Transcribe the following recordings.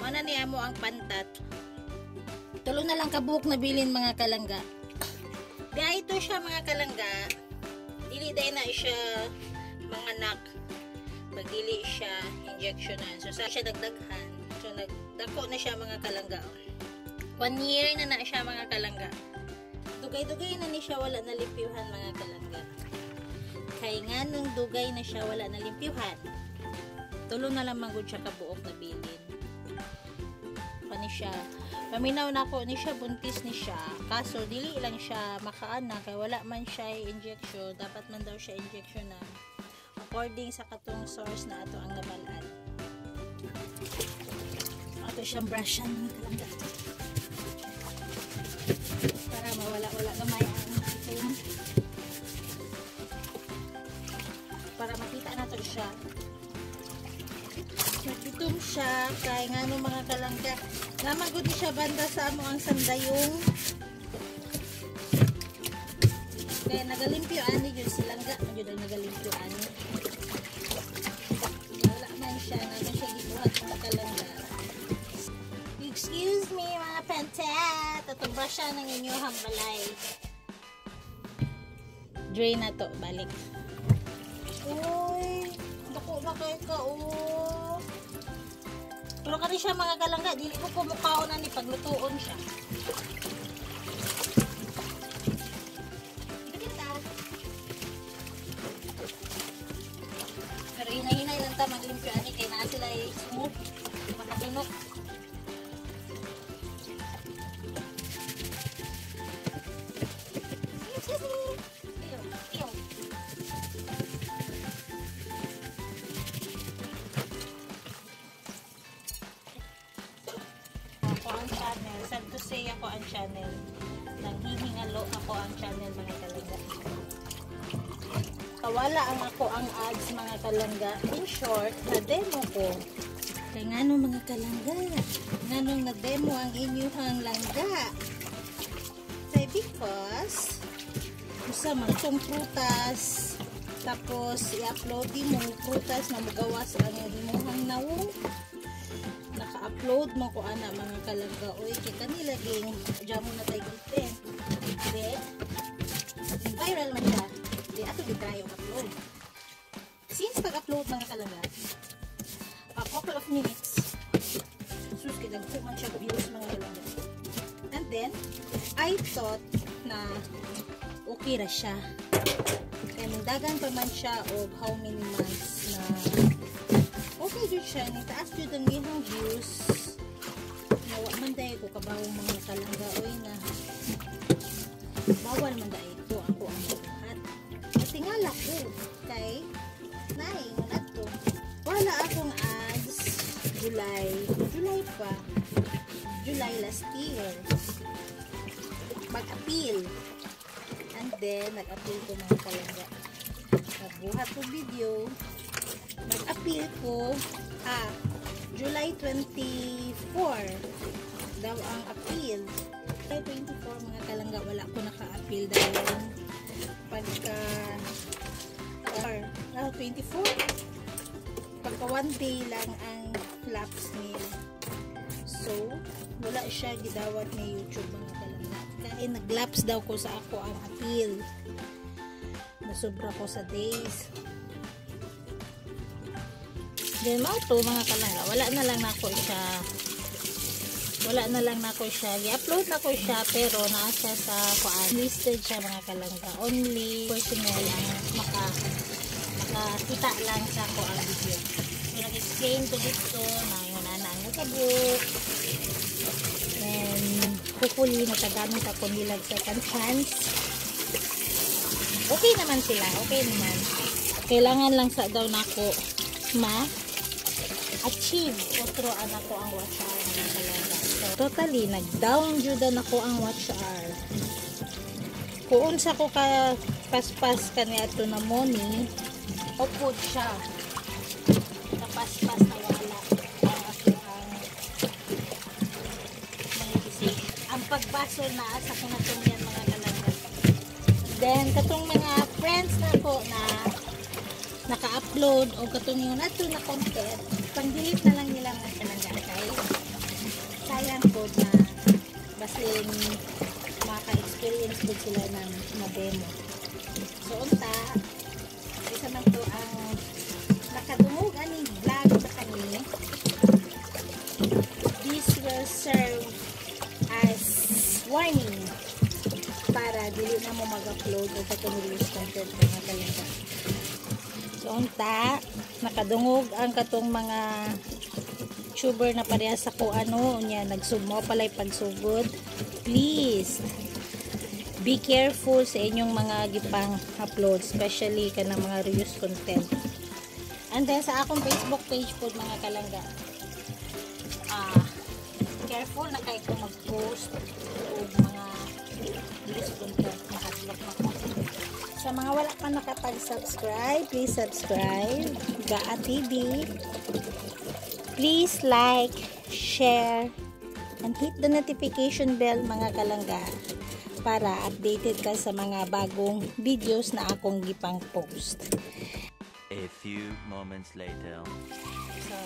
Mana ni amo ang pantat. Tulo na lang kabuok na bilin mga kalangga. Gaya ito siya mga kalangga. Dili day na siya mga nak. Pagdili siya injectionan. So sa siya dagdaghan. So nagdako na siya mga kalangga. 1 year na siya mga kalangga. Dugay-dugay na ni siya wala na limpyuhan mga kalangga. Kay nga nung dugay na siya wala na limpyuhan. Tulo na lang magud siya kabuok na bilin. Pani siya. Paminaw na ko ni siya, buntis ni siya. Kaso dili lang siya makaanak kay wala man siya injection. Dapat man daw siya injection na according sa katong source na ato ang nabalaan. Ato siyang brushan mga kalangga. Para mawala-wala gamay ang itim. Para makita na to siya. Nagitom siya kay nga no mga kalangga. Namagod siya banda sa amo ang sandayong. Kaya nagalimpyo ani jud silangga, jud ang nagalimpyo ani. Wala man siya, naman siya gibuhat sa kalangga. Excuse me mga pantat, tatubra siya ng inyong hambalay. Drain na to, balik. Uy, bako na kayo ka, oh. Pero kani siya mga kalangga, dili ko kumukhaon na ni paglutuon siya. Pero hinay-hinay lang ta maglimpyo ani kay naa sila smooth, makatunok. Sad to say ako ang channel. Nanghihingalo ako ang channel mga kalangga. Kawala ang ako ang ads mga kalangga. In short, na-demo ko. Kaya nga nung mga kalangga, nga nung na-demo ang inyuhang langga. Say because, gusto man itong prutas, tapos i-upload mo prutas na magawas ang inyuhang nawong. Naka-upload mo ko ana mga kalangga. Uy, kaya kanila ging jamo na tayo gulpen. Then, viral man siya. Then, ato di tayo upload. Since pag-upload mga kalangga, a couple of minutes, sus, kinagpuman siya views mga kalangga. And then, I thought na okay ra siya. Kaya nagdagan pa man siya of how many months na okay dyan siya, nitaas dyan ang iyong views. Nawa man dahil ko kabawang mga kalangga. Uy na, bawal man dahil ito ako ang lahat. At tingala ko, kay, naingon ato. Wala akong ads, July pa. July last year. Mag-appeal. And then, nag-appeal ko mga kalangga. Nagbuhat ko video. Nag-appeal ko July 24 daw ang appeal. July 24 mga kalangga, wala ko naka-appeal dahil pagka 24 pagka 1 day lang ang lapse niya. So wala siya gidawat ni YouTube mga kalangga. Kaya nag-lapse daw ko sa ako ang appeal. Nasobra ko sa days. Then mao to mga kalangga, wala na lang nako siya i-upload na ko siya, pero naasa sa kuan listed siya mga kalangga. Only personal ang makakita lang sa kuan video. So nag-explain ko dito na yung nanang nagabuk, and hopefully natagamit ako nilang second chance. Okay naman sila, okay naman. Kailangan lang sa daw nako achieve otro anak ko ang watch hour ng kalangga. So, totally, nag-down judan ako ang watch hour. Kung sa ko ka paspas kaniya ito na money, upod siya. Kapaspas na wala. Ang pagbaso na sa kunatong yan mga kalangga. Then, katong mga friends na ko na naka-upload o katong yung nato na content, pang-delete na lang nila mga kalangga. Okay? higayan po na basin maka-experience po sila ng demo. So, unta, isa man to ang nakadungog aning vlog sa kami. This will serve as warning para dili na mo mag-upload o pag-release content mga kalangga. So, unta, nakadungog ang katong mga tuber na parehas sa ko ano niya nagsugmo palay pagsugod. Please be careful sa inyong mga gipang upload, especially kanang mga reuse content. And then sa akong Facebook page po mga kalangga, careful na kayo kung mag-post o mga reuse content na adlock na ko. Sa mga wala pa nakapag-subscribe, please subscribe Gaa TV. Please like, share, and hit the notification bell mga kalangga para updated ka sa mga bagong videos na akong gipang post. A few moments later. So,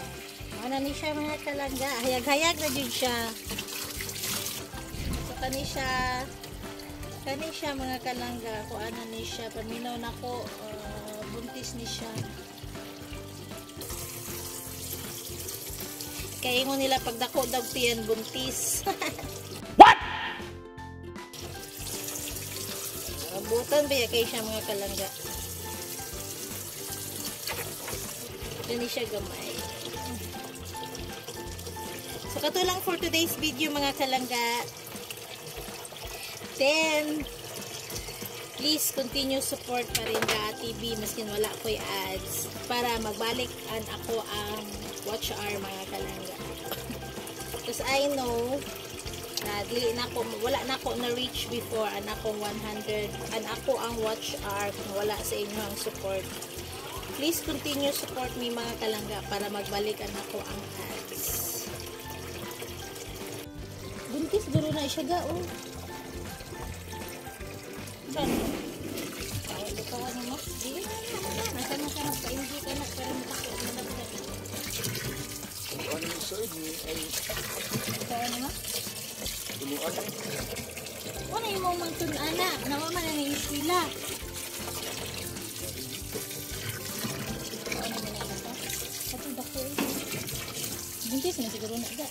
ano ni siya mga kalangga? Hayag-hayag na dyan siya. So, kani siya mga kalangga. Kung ano ni siya, paminaw na ko, buntis ni siya. Kaya mo nila pagdako daw tiyan buntis. What? Butan ba kay siya mga kalangga. Dini siya gamay. So kato lang for today's video mga kalangga. Then please continue support pa rin Gaa TV maskin wala ko'y ads para magbalik ako ang watch hour mga kalangga. Because I know na dili na ako, wala na ako na reach before an akong 100 an ako ang watch hour kung wala sa inyo ang support. Please continue support me mga kalangga para magbalik ako ang ads. Buntis duro na siya ga oh. Saan? Kawan mo? Dili na naman. Nasa mo ka nagpa-enjoy ka na pero matakot na naman. Ano yung side ni ay Kawan mo? tuluan ay Ano yung mga tunana? Naman na yung sila. Ano mo na ito? Ito dako eh. Buntis na siguro na ga.